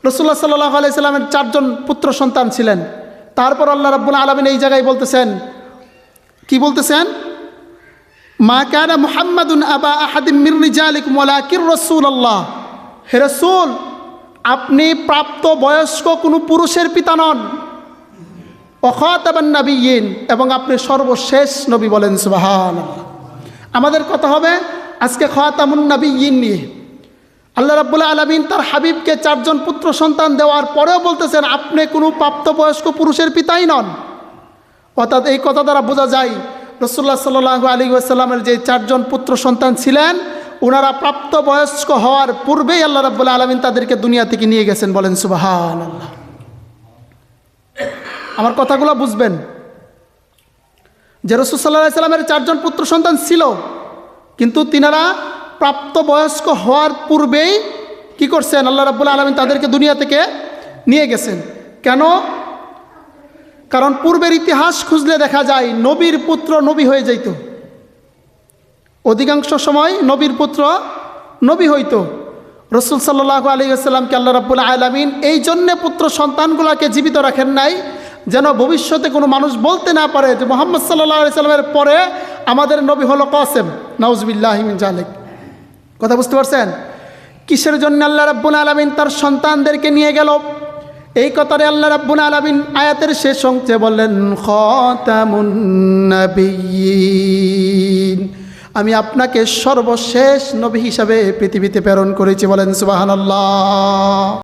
রাসূলুল্লাহ সাল্লাল্লাহু আলাইহি সাল্লামের 4 জন পুত্র সন্তান ছিলেন। তারপর আল্লাহ রাব্বুল আলামিন এই জায়গায় বলতেছেন, কি বলতেছেন? মা কানা মুহাম্মাদুন আবা আহাদিম মির রিজালিকুম ওয়ালাকির রাসূলুল্লাহ। হে রাসূল, আপনি প্রাপ্ত বয়স্ক কোনো পুরুষের পিতা নন। ওয়া খাতাবান নাবিয়্যিন, এবং আপনি সর্বশেষ নবী। বলেন সুবহানাল্লাহ। আমাদের কথা হবে আজকে খাতামুন নাবিয়্যিন নিয়ে। আল্লাহ রাব্বুল আলামিন তার হাবিবকে 4 জন পুত্র সন্তান দেওয়ার পরেও বলতেছেন আপনি কোনো প্রাপ্তবয়স্ক পুরুষের পিতাই নন। অর্থাৎ এই কথা দ্বারা বোঝা যায় রাসূলুল্লাহ সাল্লাল্লাহু আলাইহি ওয়াসাল্লামের যে 4 জন পুত্র সন্তান ছিলেন, ওনারা প্রাপ্তবয়স্ক হওয়ার পূর্বেই আল্লাহ রাব্বুল আলামিন তাদেরকে দুনিয়া থেকে নিয়ে গেছেন। বলেন সুবহানাল্লাহ। আমার কথাগুলো বুঝবেন যে রাসূল সাল্লাল্লাহু আলাইহি ওয়াসাল্লামের 4 জন পুত্র সন্তান ছিল, কিন্তু তিনারা প্রাপ্তবয়স্ক হওয়ার পূর্বেই কি করছেন? আল্লাহ রাব্বুল আলামিন তাদেরকে দুনিয়া থেকে নিয়ে গেছেন। কেন? কারণ পূর্বের ইতিহাস খুঁজলে দেখা যায় নবীর পুত্র নবী হয়ে যাইত। অধিকাংশ সময় নবীর পুত্র নবী হইতো। রাসূল সাল্লাল্লাহু আলাইহি ওয়াসাল্লামকে আল্লাহ রাব্বুল আলামিন এই জন্যে পুত্র সন্তানগুলোকে জীবিত রাখেন নাই, যেন ভবিষ্যতে কোনো মানুষ বলতে না পারে যে মুহাম্মদ সাল্লাল্লাহু আলাইহি ওয়াসাল্লামের পরে আমাদের নবী হলো কাসেম। নাউজুবিল্লাহি মিন জালিক। কথা বুঝতে পারছেন? কিসের জন্য আল্লাহ রাব্বুল আলামিন তার সন্তানদেরকে নিয়ে গেল? এই কথারে আল্লাহ রাব্বুল আলামিন আয়াতের শেষ অংশে বললেন খাতামুন নাবিয়্যিন, আমি আপনাকে সর্বশেষ নবী হিসাবে পৃথিবীতে প্রেরণ করেছি। বলেন সুবহানাল্লাহ।